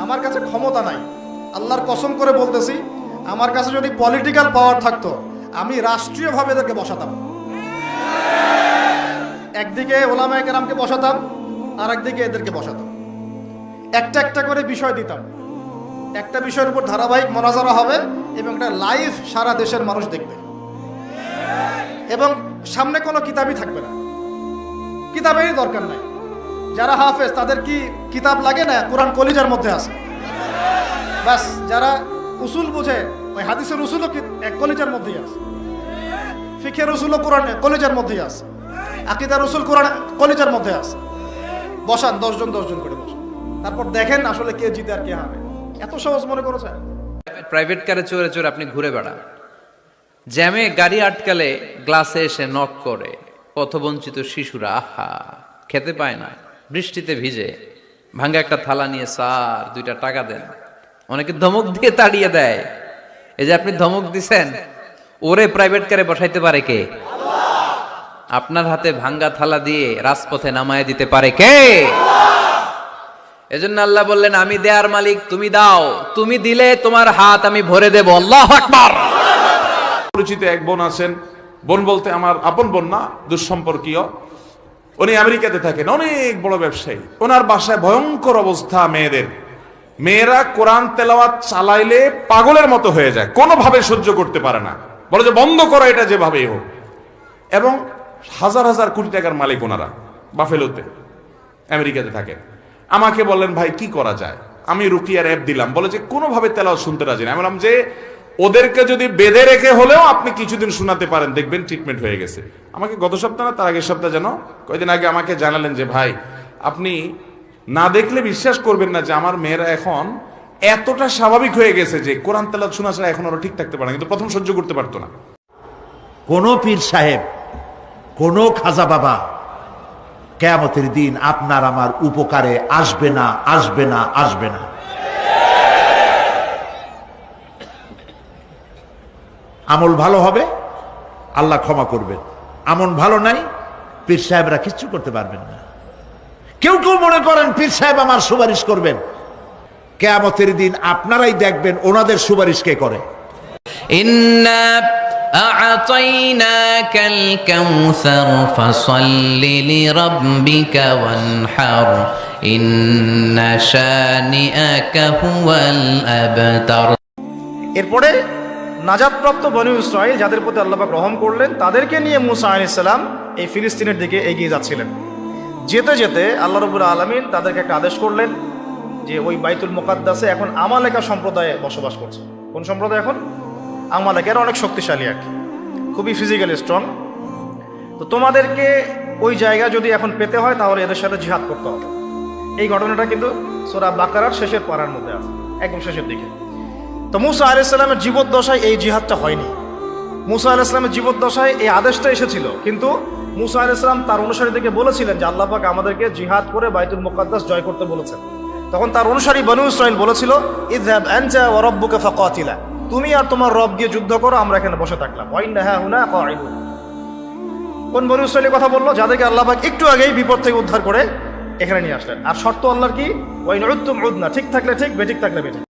আমার কাছে ক্ষমতা নাই, আল্লাহর কসম করে বলতেছি, আমার কাছে যদি পলিটিক্যাল পাওয়ার থাকতো আমি রাষ্ট্রীয়ভাবে এদেরকে বসাতাম। একদিকে ওলামায়ে কেরামকে বসাতাম, আর একদিকে এদেরকে বসাতাম। একটা একটা করে বিষয় দিতাম, একটা বিষয়ের উপর ধারাবাহিক মোনাজারা হবে এবং একটা লাইভ সারা দেশের মানুষ দেখবে। এবং সামনে কোনো কিতাবই থাকবে না, কিতাবেরই দরকার নাই। যারা হাফেজ তাদের কি কিতাব লাগে না? কোরআন কলিজার মধ্যে আছে। বাস যারা উসুল বোঝে ওই হাদিসের উসুলও এক কলিজার মধ্যেই আছে, ফিকহের উসুলও কোরআন কলিজার মধ্যেই আছে, আকীদার উসুল কোরআন কলিজার মধ্যে আছে। বসান 10 জন 10 জন করে বসান, তারপর দেখেন আসলে কে জিতে আর কে হারে। এত সহজ মনে করেছেন? প্রাইভেট কারে চড়ে চড়ে আপনি ঘুরে বেড়ান, জ্যামে গাড়ি আটকালে গ্লাসে এসে নক করে, পথবঞ্চিত শিশুরা আহা খেতে পায় না, বৃষ্টিতে ভিজে ভাঙ্গা একটা থালা নিয়ে স্যার 2টা টাকা দেন। অনেকে ধমক দিয়ে তাড়িয়ে দেয়। এই যে আপনি ধমক দিছেন, ওরে প্রাইভেট কারে বসাইতে পারে কে? আপনার হাতে ভাঙ্গা থালা দিয়ে রাজপথে নামায় দিতে পারে কে? এজন্য আল্লাহ বললেন, আমি দেয়ার মালিক, তুমি দাও, তুমি দিলে তোমার হাত আমি ভরে দেব। আল্লাহু আকবার। পরিচিত এক বোন আছেন, বোন বলতে আমার আপন বোন না, দুঃসম্পর্কীয়। উনি আমেরিকাতে থাকেন, অনেক বড় ব্যবসায়ী। ওনার বাসায় ভয়ঙ্কর অবস্থা মেয়েদের। মেয়েরা কোরআন তেলাওয়াত চালাইলে পাগলের মতো হয়ে যায়, কোনোভাবে সহ্য করতে পারে না, বলে যে বন্ধ করো এটা যেভাবেই হোক। এবং হাজার হাজার কোটি টাকার মালিক ওনারা, বাফেলোতে আমেরিকাতে থাকেন। আমাকে বললেন, ভাই কি করা যায়? আমি রুকিয়ার অ্যাপ দিলাম, বলে যে কোনোভাবে তেলাওয়াত শুনতে রাজি না। আমি বললাম যে ওদেরকে যদি বেঁধে রেখে হলেও আপনি কিছুদিন শোনাতে পারেন, দেখবেন ট্রিটমেন্ট হয়ে গেছে। আমাকে গত সপ্তাহ না তার আগের সপ্তাহ যেন কয়েকদিন আগে আমাকে জানালেন যে ভাই আপনি না দেখলে বিশ্বাস করবেন না যে আমার মেয়েরা এখন এতটা স্বাভাবিক হয়ে গেছে যে কোরআন তেলাওয়াত শোনা ছাড়া এখন ওরা ঠিক থাকতে পারে না, কিন্তু প্রথম সহ্য করতে পারতো না। কোন পীর সাহেব, কোন খাজা বাবা কিয়ামতের দিন আপনার আমার উপকারে আসবে না, আসবে না, আসবে না। আমল ভালো হবে, আল্লাহ ক্ষমা করবেন। আমল ভালো নাই, পীর সাহেবরা কিচ্ছু করতে পারবেন না। কেউ কেউ মনে করেন পীর সাহেব আমার সুপারিশ করবেন। কিয়ামতের দিন আপনারাই দেখবেন ওনাদের সুপারিশ কে করে। ইন্না আ'তাইনাকাল কাউসার ফাসাল্লি লিরাব্বিকা ওয়ানহার ইন্না শানিআকা হুয়াল আবতার। এরপরে নাজাতপ্রাপ্ত বনী ইসরাঈল যাদের প্রতি আল্লাহ পাক রহম করলেন, তাদেরকে নিয়ে মুসা আলাইহিস সালাম এই ফিলিস্তিনের দিকে এগিয়ে যাচ্ছিলেন। যেতে যেতে আল্লাহ রাব্বুল আলামিন তাদেরকে একটা আদেশ করলেন যে ওই বাইতুল মুকাদ্দাসে এখন আমালেকা সম্প্রদায়ে বসবাস করছে। কোন সম্প্রদায়? এখন আমালেকা। এরা অনেক শক্তিশালী আর কি, খুবই ফিজিক্যালি স্ট্রং। তো তোমাদেরকে ওই জায়গা যদি এখন পেতে হয় তাহলে এদের সাথে জিহাদ করতে হবে। এই ঘটনাটা কিন্তু সূরা বাকারার শেষের পারার মধ্যে আছে, একদম শেষের দিকে। তো মুসা আলাইহিস সালামের জীবদ্দশায় এই জিহাদটা হয়নি। মুসা আলাইহিস সালামের জীবদ্দশায় এই আদেশটা এসেছিল, কিন্তু মুসা আলাইহিস সালাম তার অনুসারীদেরকে বলেছিলেন যে আল্লাহ পাক আমাদেরকে জিহাদ করে বাইতুল মুকাদ্দাস জয় করতে বলেছেন। তখন তার অনুসারী বনী ইসরাঈল বলেছিল, ইযহাব আনতা ওয়া রাব্বুকা ফাকাতিলা, তুমি আর তোমার রব গিয়ে যুদ্ধ করো, আমরা এখানে বসে থাকলাম। ওয়া ইন্না হাহুনা কাঈদুন। কোন বনী ইসরাঈল কথা বললো? যাদেরকে আল্লাহ পাক একটু আগেই বিপদ থেকে উদ্ধার করে এখানে নিয়ে আসলেন। আর শর্ত আল্লাহর কি? ওয়া ইন উদ্তুম উদনা, ঠিক থাকলে ঠিক, বেঠিক থাকলে বেঠিক।